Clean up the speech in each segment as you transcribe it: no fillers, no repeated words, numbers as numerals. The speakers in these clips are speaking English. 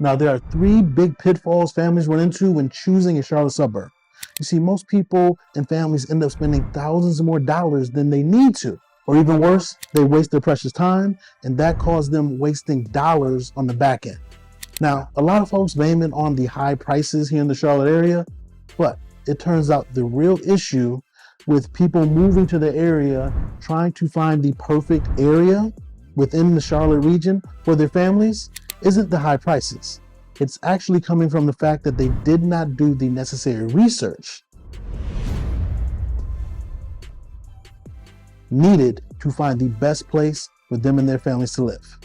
Now, there are three big pitfalls families run into when choosing a Charlotte suburb. You see, most people and families end up spending thousands more dollars than they need to. Or even worse, they waste their precious time, and that causes them wasting dollars on the back end. Now, a lot of folks blame it on the high prices here in the Charlotte area, but it turns out the real issue with people moving to the area trying to find the perfect area within the Charlotte region for their families isn't the high prices. It's actually coming from the fact that they did not do the necessary research needed to find the best place for them and their families to live.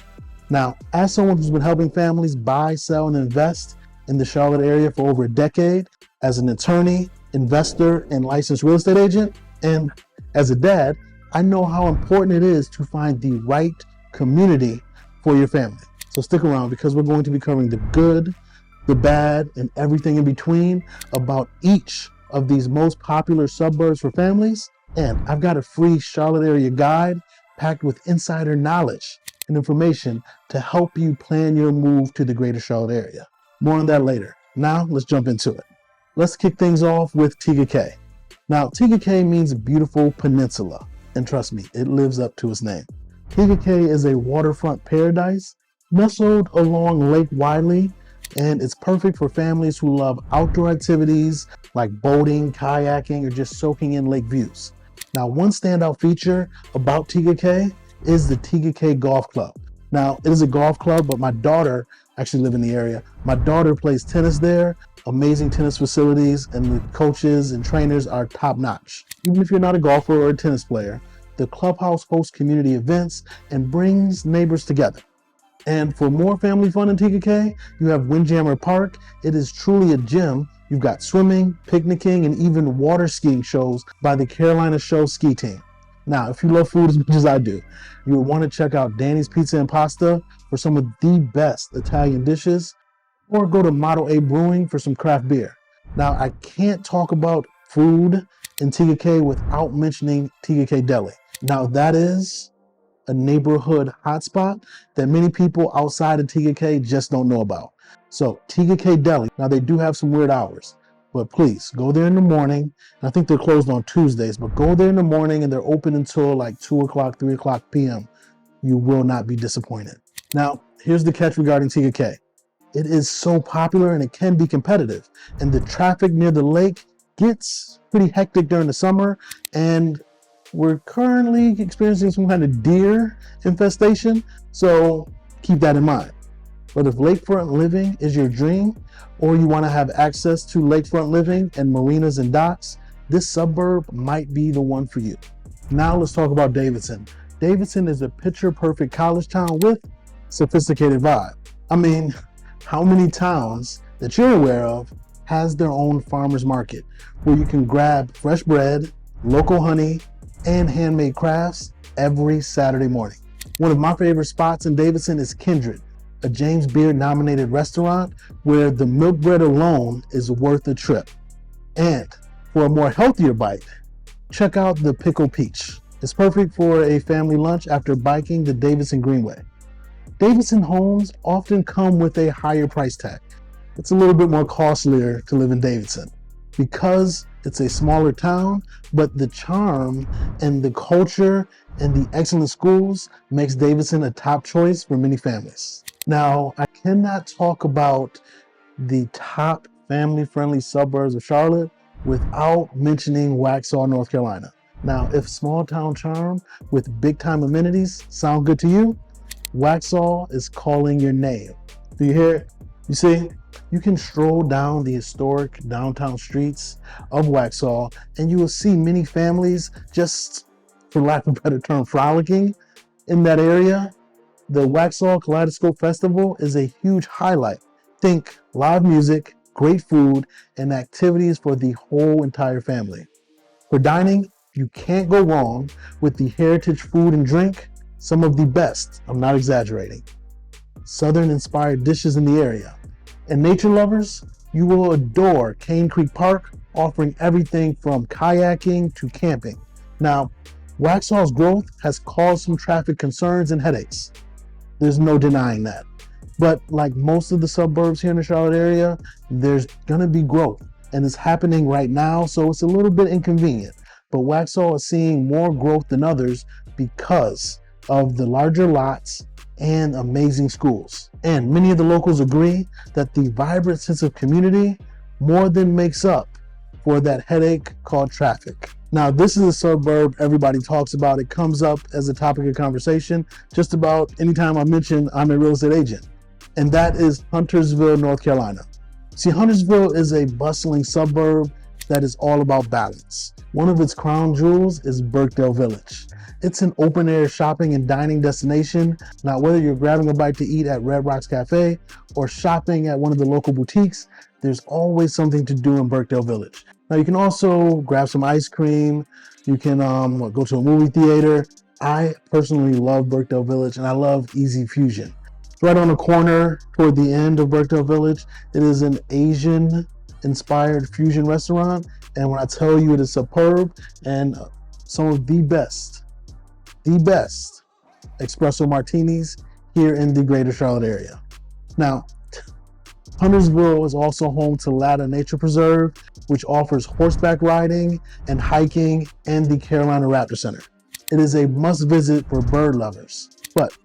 Now, as someone who's been helping families buy, sell, and invest in the Charlotte area for over a decade, as an attorney, investor, and licensed real estate agent, and as a dad, I know how important it is to find the right community for your family. So stick around because we're going to be covering the good, the bad, and everything in between about each of these most popular suburbs for families. And I've got a free Charlotte area guide packed with insider knowledge and information to help you plan your move to the greater Charlotte area. More on that later. Now, let's jump into it. Let's kick things off with Tega Cay. Now, Tega Cay means beautiful peninsula, and trust me, it lives up to its name. Tega Cay is a waterfront paradise nestled along Lake Wylie, and it's perfect for families who love outdoor activities like boating, kayaking, or just soaking in lake views. Now, one standout feature about Tega Cay is the Tega Cay Golf Club. Now, it is a golf club, but my daughter actually lives in the area. My daughter plays tennis there, amazing tennis facilities, and the coaches and trainers are top notch. Even if you're not a golfer or a tennis player, the clubhouse hosts community events and brings neighbors together. And for more family fun in Tega Cay, you have Windjammer Park. It is truly a gym. You've got swimming, picnicking, and even water skiing shows by the Carolina Show ski team. Now, if you love food as much as I do, you would want to check out Danny's Pizza and Pasta for some of the best Italian dishes, or go to Model A Brewing for some craft beer. Now, I can't talk about food in Tega Cay without mentioning Tega Cay Deli. Now, that is a neighborhood hotspot that many people outside of Tega Cay just don't know about. So, Tega Cay Deli, now they do have some weird hours, but please go there in the morning. I think they're closed on Tuesdays, but go there in the morning and they're open until like 2 o'clock, 3 o'clock p.m. You will not be disappointed. Now, here's the catch regarding Tega Cay. It is so popular and it can be competitive, and the traffic near the lake gets pretty hectic during the summer, and we're currently experiencing some kind of deer infestation, so keep that in mind. But if lakefront living is your dream, or you want to have access to lakefront living and marinas and docks, this suburb might be the one for you. Now let's talk about Davidson. Davidson is a picture-perfect college town with sophisticated vibe. I mean, how many towns that you're aware of has their own farmer's market where you can grab fresh bread, local honey, and handmade crafts every Saturday morning? One of my favorite spots in Davidson is Kindred, a James Beard nominated restaurant where the milk bread alone is worth a trip. And for a more healthier bite, check out the Pickle Peach. It's perfect for a family lunch after biking the Davidson Greenway. Davidson homes often come with a higher price tag. It's a little bit more costlier to live in Davidson because it's a smaller town, but the charm and the culture and the excellent schools makes Davidson a top choice for many families. Now, I cannot talk about the top family-friendly suburbs of Charlotte without mentioning Waxhaw, North Carolina. Now, if small town charm with big time amenities sound good to you, Waxhaw is calling your name. Do you hear it? You see, you can stroll down the historic downtown streets of Waxhaw and you will see many families just, for lack of a better term, frolicking in that area. The Waxhaw Kaleidoscope Festival is a huge highlight. Think live music, great food, and activities for the whole entire family. For dining, you can't go wrong with the heritage food and drink, some of the best, I'm not exaggerating, Southern-inspired dishes in the area. And nature lovers, you will adore Cane Creek Park, offering everything from kayaking to camping. Now, Waxhaw's growth has caused some traffic concerns and headaches. There's no denying that. But like most of the suburbs here in the Charlotte area, there's gonna be growth, and it's happening right now, so it's a little bit inconvenient. But Waxhaw is seeing more growth than others because of the larger lots and amazing schools. And many of the locals agree that the vibrant sense of community more than makes up for that headache called traffic. Now, this is a suburb everybody talks about. It comes up as a topic of conversation just about anytime I mention I'm a real estate agent, and that is Huntersville, North Carolina. See, Huntersville is a bustling suburb that is all about balance. One of its crown jewels is Birkdale Village. It's an open air shopping and dining destination. Now, whether you're grabbing a bite to eat at Red Rocks Cafe or shopping at one of the local boutiques, there's always something to do in Birkdale Village. Now, you can also grab some ice cream. You can go to a movie theater. I personally love Birkdale Village, and I love Easy Fusion. It's right on the corner toward the end of Birkdale Village. It is an Asian-inspired fusion restaurant, and when I tell you it is superb and some of the best espresso martinis here in the greater Charlotte area. Now, Huntersville is also home to Latta Nature Preserve, which offers horseback riding and hiking, and the Carolina Raptor Center. It is a must visit for bird lovers. But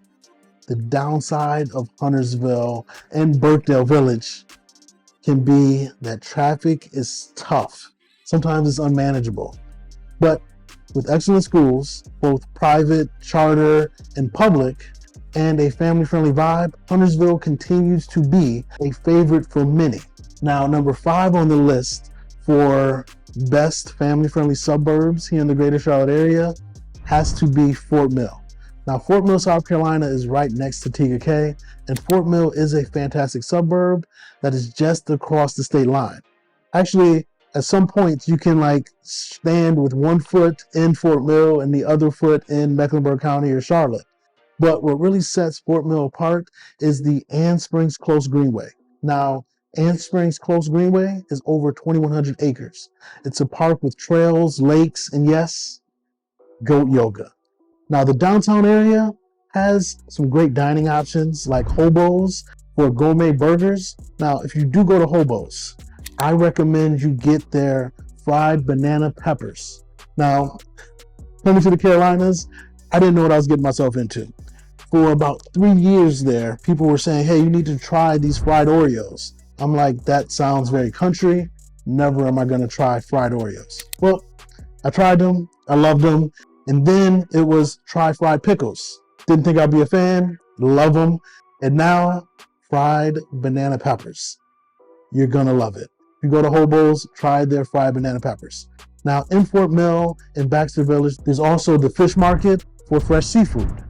the downside of Huntersville and Birkdale Village can be that traffic is tough. Sometimes it's unmanageable. But with excellent schools, both private, charter, and public, and a family-friendly vibe, Huntersville continues to be a favorite for many. Now, number 5 on the list for best family-friendly suburbs here in the greater Charlotte area has to be Fort Mill. Now, Fort Mill, South Carolina is right next to Tega Cay, and Fort Mill is a fantastic suburb that is just across the state line. Actually, at some points, you can stand with one foot in Fort Mill and the other foot in Mecklenburg County or Charlotte. But what really sets Fort Mill apart is the Ann Springs Close Greenway. Now, Ann Springs Close Greenway is over 2,100 acres. It's a park with trails, lakes, and yes, goat yoga. Now, the downtown area has some great dining options like Hobo's for gourmet burgers. Now, if you do go to Hobo's, I recommend you get their fried banana peppers. Now, coming to the Carolinas, I didn't know what I was getting myself into. For about 3 years there, people were saying, hey, you need to try these fried Oreos. I'm like, that sounds very country. Never am I gonna try fried Oreos. Well, I tried them, I loved them. And then it was try fried pickles. Didn't think I'd be a fan, love them. And now fried banana peppers. You're gonna love it. If you go to Hobo's, try their fried banana peppers. Now in Fort Mill and Baxter Village, there's also the fish market for fresh seafood.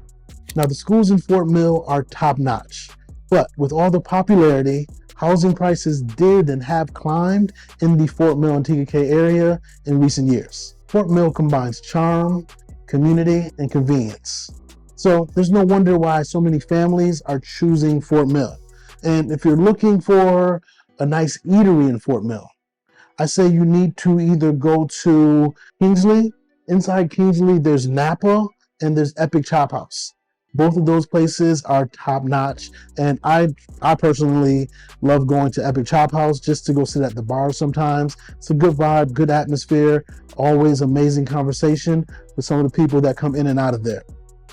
Now the schools in Fort Mill are top notch, but with all the popularity, housing prices did and have climbed in the Fort Mill and Tega Cay area in recent years. Fort Mill combines charm, community, and convenience. So there's no wonder why so many families are choosing Fort Mill. And if you're looking for a nice eatery in Fort Mill, I say you need to either go to Kingsley. Inside Kingsley, there's Napa and there's Epic Chop House. Both of those places are top notch, and I personally love going to Epic Chop House just to go sit at the bar sometimes. It's a good vibe, good atmosphere, always amazing conversation with some of the people that come in and out of there.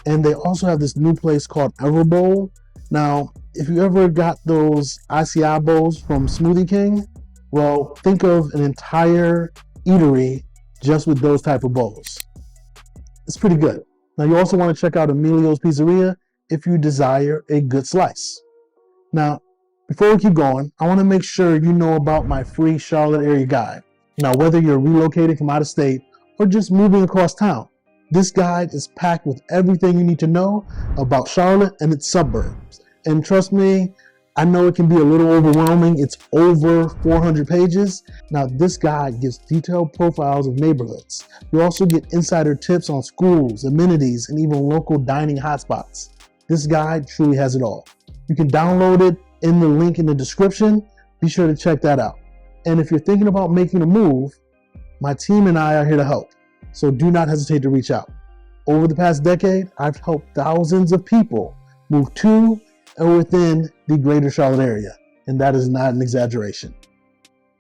And they also have this new place called Everbowl. Now, if you ever got those ICI bowls from Smoothie King, well, think of an entire eatery just with those type of bowls. It's pretty good. Now, you also want to check out Emilio's Pizzeria if you desire a good slice. Now, before we keep going, I want to make sure you know about my free Charlotte area guide. Now, whether you're relocating from out of state or just moving across town, this guide is packed with everything you need to know about Charlotte and its suburbs. And trust me, I know it can be a little overwhelming. It's over 400 pages. Now, this guide gives detailed profiles of neighborhoods. You also get insider tips on schools, amenities, and even local dining hotspots. This guide truly has it all. You can download it in the link in the description. Be sure to check that out. And if you're thinking about making a move, my team and I are here to help. So do not hesitate to reach out. Over the past decade, I've helped thousands of people move to are within the greater Charlotte area, and that is not an exaggeration.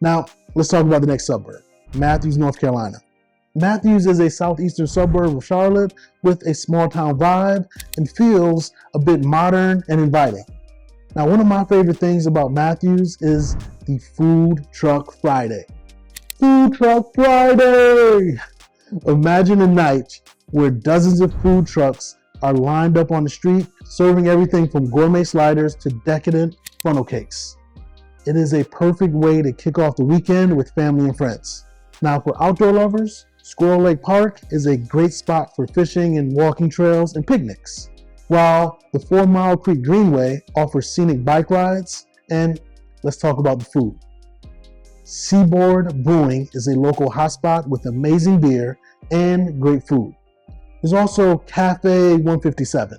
Now, let's talk about the next suburb, Matthews, North Carolina. Matthews is a southeastern suburb of Charlotte with a small town vibe and feels a bit modern and inviting. Now, one of my favorite things about Matthews is the Food Truck Friday. Food Truck Friday! Imagine a night where dozens of food trucks are lined up on the street, serving everything from gourmet sliders to decadent funnel cakes. It is a perfect way to kick off the weekend with family and friends. Now, for outdoor lovers, Squirrel Lake Park is a great spot for fishing and walking trails and picnics, while the 4 Mile Creek Greenway offers scenic bike rides. And let's talk about the food. Seaboard Brewing is a local hotspot with amazing beer and great food. There's also Cafe 157.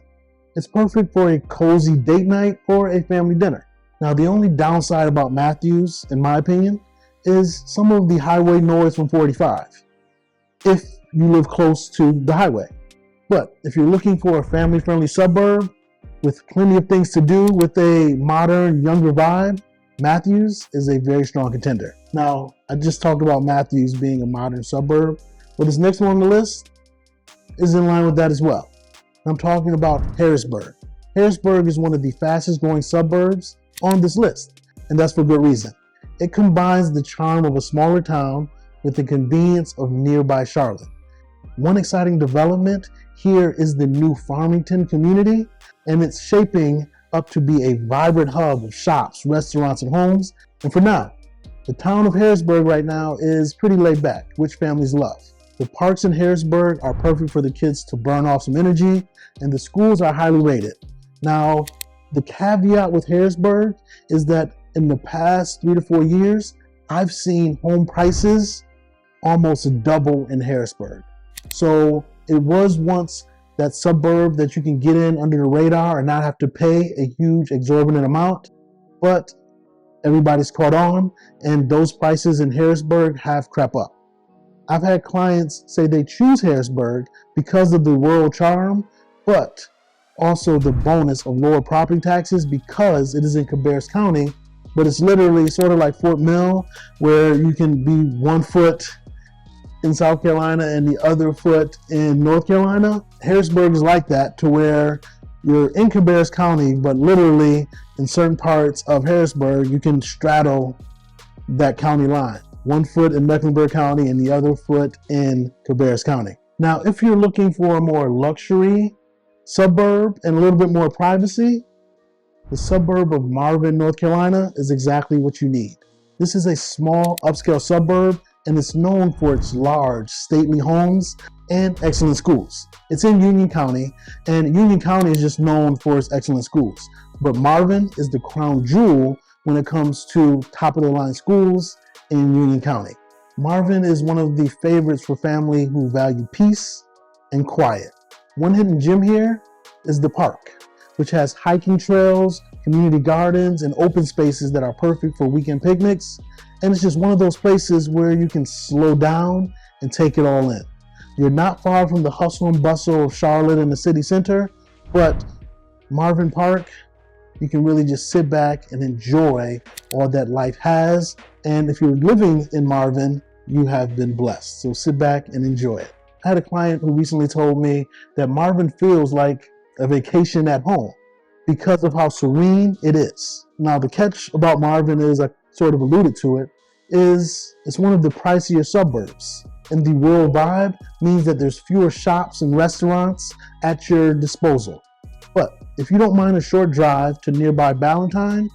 It's perfect for a cozy date night or a family dinner. Now, the only downside about Matthews, in my opinion, is some of the highway noise from 45, if you live close to the highway. But if you're looking for a family-friendly suburb with plenty of things to do with a modern, younger vibe, Matthews is a very strong contender. Now, I just talked about Matthews being a modern suburb, but this next one on the list is in line with that as well. I'm talking about Harrisburg. Harrisburg is one of the fastest growing suburbs on this list, and that's for good reason. It combines the charm of a smaller town with the convenience of nearby Charlotte. One exciting development here is the new Farmington community, and it's shaping up to be a vibrant hub of shops, restaurants, and homes. And for now, the town of Harrisburg right now is pretty laid back, which families love. The parks in Harrisburg are perfect for the kids to burn off some energy, and the schools are highly rated. Now, the caveat with Harrisburg is that in the past 3 to 4 years, I've seen home prices almost double in Harrisburg. So it was once that suburb that you can get in under the radar and not have to pay a huge exorbitant amount, but everybody's caught on, and those prices in Harrisburg have crept up. I've had clients say they choose Harrisburg because of the rural charm, but also the bonus of lower property taxes because it is in Cabarrus County, but it's literally sort of like Fort Mill, where you can be 1 foot in South Carolina and the other foot in North Carolina. Harrisburg is like that, to where you're in Cabarrus County, but literally in certain parts of Harrisburg, you can straddle that county line. 1 foot in Mecklenburg County and the other foot in Cabarrus County. Now, if you're looking for a more luxury suburb and a little bit more privacy, the suburb of Marvin, North Carolina is exactly what you need. This is a small upscale suburb, and it's known for its large, stately homes and excellent schools. It's in Union County, and Union County is just known for its excellent schools. But Marvin is the crown jewel when it comes to top-of-the-line schools in Union County. Marvin is one of the favorites for family who value peace and quiet. One hidden gem here is the park, which has hiking trails, community gardens, and open spaces that are perfect for weekend picnics. And it's just one of those places where you can slow down and take it all in. You're not far from the hustle and bustle of Charlotte and the city center, but Marvin Park, you can really just sit back and enjoy all that life has. And if you're living in Marvin, you have been blessed. So sit back and enjoy it. I had a client who recently told me that Marvin feels like a vacation at home because of how serene it is. Now, the catch about Marvin is, I sort of alluded to it, is it's one of the pricier suburbs. And the rural vibe means that there's fewer shops and restaurants at your disposal. But if you don't mind a short drive to nearby Ballantyne,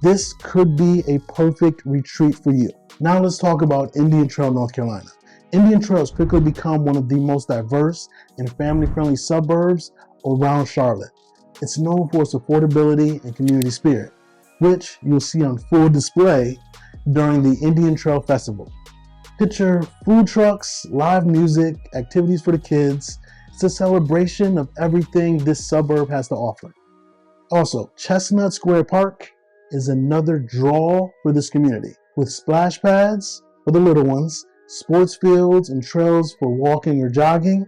this could be a perfect retreat for you. Now let's talk about Indian Trail, North Carolina. Indian Trail has quickly become one of the most diverse and family-friendly suburbs around Charlotte. It's known for its affordability and community spirit, which you'll see on full display during the Indian Trail Festival. Picture food trucks, live music, activities for the kids. It's a celebration of everything this suburb has to offer. Also, Chestnut Square Park is another draw for this community, with splash pads for the little ones, sports fields and trails for walking or jogging.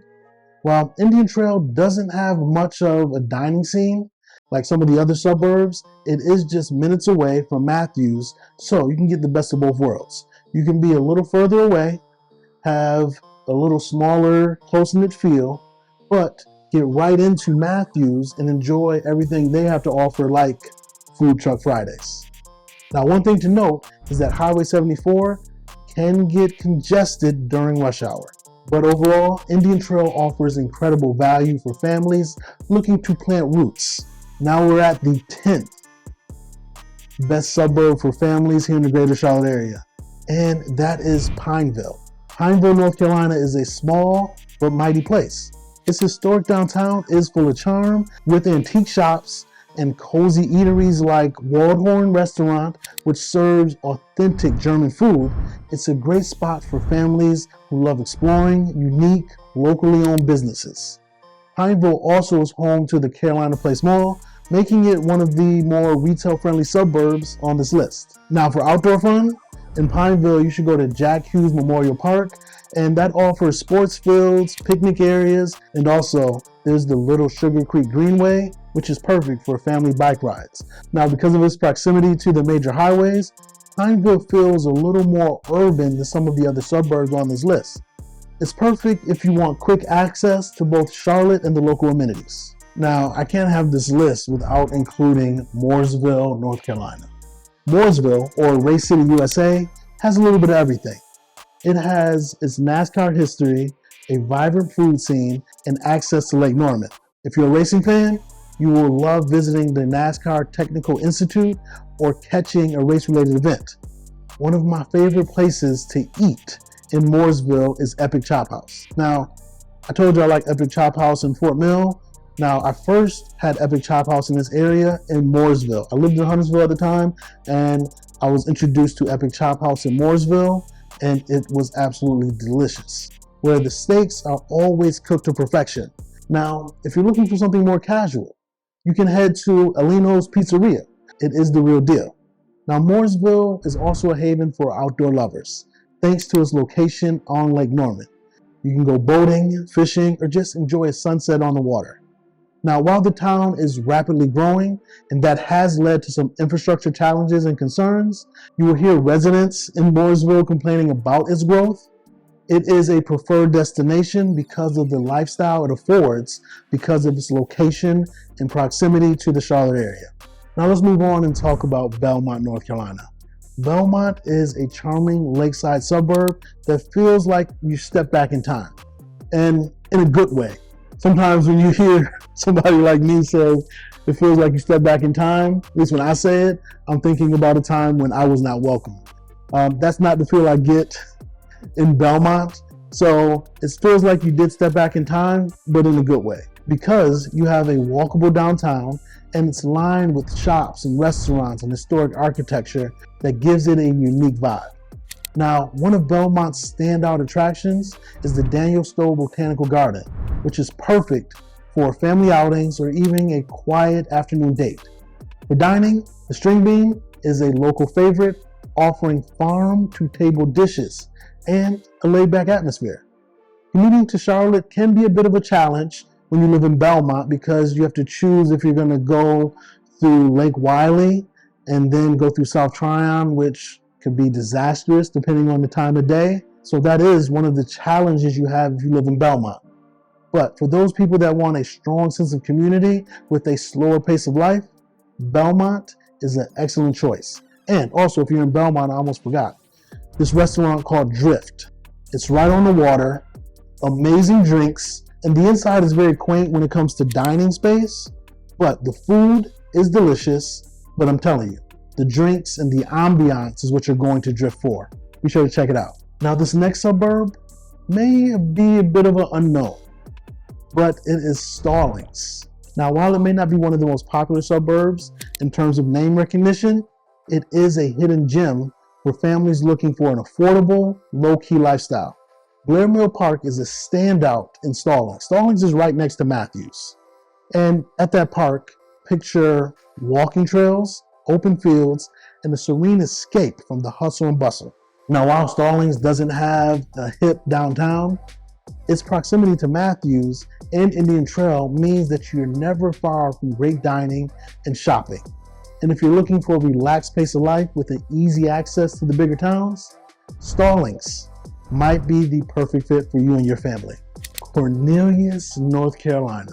While Indian Trail doesn't have much of a dining scene, Like some of the other suburbs, it is just minutes away from Matthews, so you can get the best of both worlds. You can be a little further away, have a little smaller, close-knit feel, but get right into Matthews and enjoy everything they have to offer, like Food Truck Fridays. Now, one thing to note is that Highway 74 can get congested during rush hour. But overall, Indian Trail offers incredible value for families looking to plant roots. Now we're at the 10th best suburb for families here in the greater Charlotte area, and that is Pineville. Pineville, North Carolina is a small but mighty place. Its historic downtown is full of charm with antique shops and cozy eateries like Waldhorn Restaurant, which serves authentic German food. It's a great spot for families who love exploring unique, locally owned businesses. Pineville also is home to the Carolina Place Mall, making it one of the more retail-friendly suburbs on this list. Now for outdoor fun, in Pineville, you should go to Jack Hughes Memorial Park, and that offers sports fields, picnic areas, and also there's the Little Sugar Creek Greenway, which is perfect for family bike rides. Now, because of its proximity to the major highways, Pineville feels a little more urban than some of the other suburbs on this list. It's perfect if you want quick access to both Charlotte and the local amenities. Now, I can't have this list without including Mooresville, North Carolina. Mooresville, or Race City, USA, has a little bit of everything. It has its NASCAR history, a vibrant food scene, and access to Lake Norman. If you're a racing fan, you will love visiting the NASCAR Technical Institute or catching a race-related event. One of my favorite places to eat in Mooresville is Epic Chop House. Now, I told you I like Epic Chop House in Fort Mill. Now, I first had Epic Chop House in this area in Mooresville. I lived in Huntersville at the time, and I was introduced to Epic Chop House in Mooresville, and it was absolutely delicious, where the steaks are always cooked to perfection. Now, if you're looking for something more casual, you can head to Alino's Pizzeria. It is the real deal. Now, Mooresville is also a haven for outdoor lovers, thanks to its location on Lake Norman. You can go boating, fishing, or just enjoy a sunset on the water. Now, while the town is rapidly growing, and that has led to some infrastructure challenges and concerns, you will hear residents in Mooresville complaining about its growth. It is a preferred destination because of the lifestyle it affords, because of its location and proximity to the Charlotte area. Now let's move on and talk about Belmont, North Carolina. Belmont is a charming lakeside suburb that feels like you step back in time, and in a good way. Sometimes when you hear somebody like me say it feels like you step back in time, at least when I say it, I'm thinking about a time when I was not welcome. That's not the feel I get in Belmont. So it feels like you did step back in time, but in a good way, because you have a walkable downtown and it's lined with shops and restaurants and historic architecture that gives it a unique vibe. Now, one of Belmont's standout attractions is the Daniel Stowe Botanical Garden, which is perfect for family outings or even a quiet afternoon date. For dining, the String Bean is a local favorite, offering farm-to-table dishes and a laid-back atmosphere. Commuting to Charlotte can be a bit of a challenge when you live in Belmont, because you have to choose if you're going to go through Lake Wiley and then go through South Tryon, which could be disastrous depending on the time of day. So that is one of the challenges you have if you live in Belmont. But for those people that want a strong sense of community with a slower pace of life, Belmont is an excellent choice. And also, if you're in Belmont, I almost forgot, this restaurant called Drift. It's right on the water, amazing drinks, and the inside is very quaint when it comes to dining space, but the food is delicious. But I'm telling you, the drinks and the ambiance is what you're going to Drift for. Be sure to check it out. Now, this next suburb may be a bit of an unknown, but it is Stallings. Now, while it may not be one of the most popular suburbs in terms of name recognition, it is a hidden gem for families looking for an affordable, low-key lifestyle. Blair Mill Park is a standout in Stallings. Stallings is right next to Matthews. And at that park, picture walking trails, open fields, and a serene escape from the hustle and bustle. Now, while Stallings doesn't have a hip downtown, Its proximity to Matthews and Indian Trail means that you're never far from great dining and shopping. And if you're looking for a relaxed pace of life with an easy access to the bigger towns, Stallings might be the perfect fit for you and your family. Cornelius, North Carolina.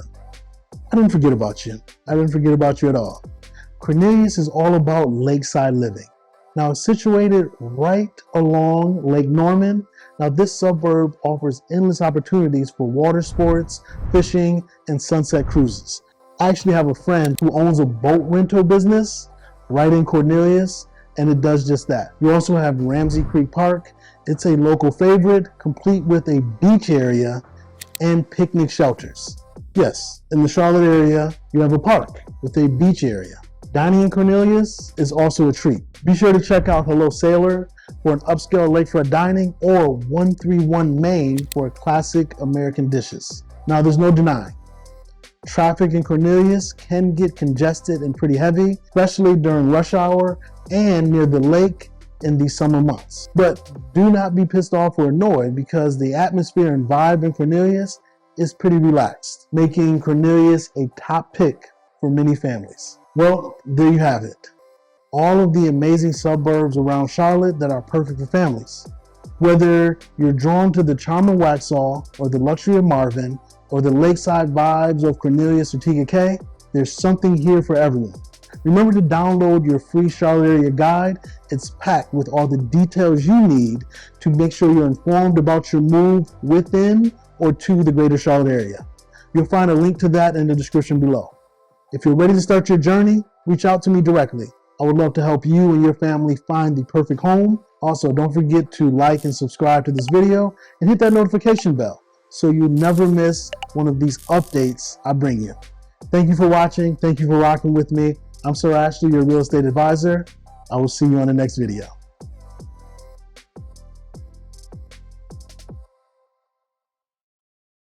I didn't forget about you. I didn't forget about you at all. Cornelius is all about lakeside living. Now, it's situated right along Lake Norman. Now, this suburb offers endless opportunities for water sports, fishing, and sunset cruises. I actually have a friend who owns a boat rental business right in Cornelius, and it does just that. You also have Ramsey Creek Park. It's a local favorite, complete with a beach area and picnic shelters. Yes, in the Charlotte area, you have a park with a beach area. Dining in Cornelius is also a treat. Be sure to check out Hello Sailor for an upscale lakefront dining, or 131 Main for classic American dishes. Now, there's no denying, traffic in Cornelius can get congested and pretty heavy, especially during rush hour and near the lake in the summer months. But do not be pissed off or annoyed, because the atmosphere and vibe in Cornelius is pretty relaxed, making Cornelius a top pick for many families. Well, there you have it. All of the amazing suburbs around Charlotte that are perfect for families. Whether you're drawn to the charm of Waxhaw, or the luxury of Marvin, or the lakeside vibes of Cornelius or Tega Cay, there's something here for everyone. Remember to download your free Charlotte area guide. It's packed with all the details you need to make sure you're informed about your move within or to the greater Charlotte area. You'll find a link to that in the description below. If you're ready to start your journey, reach out to me directly. I would love to help you and your family find the perfect home. Also, don't forget to like and subscribe to this video and hit that notification bell so you never miss one of these updates I bring you. Thank you for watching. Thank you for rocking with me. I'm Sir Ashley, your real estate advisor. I will see you on the next video.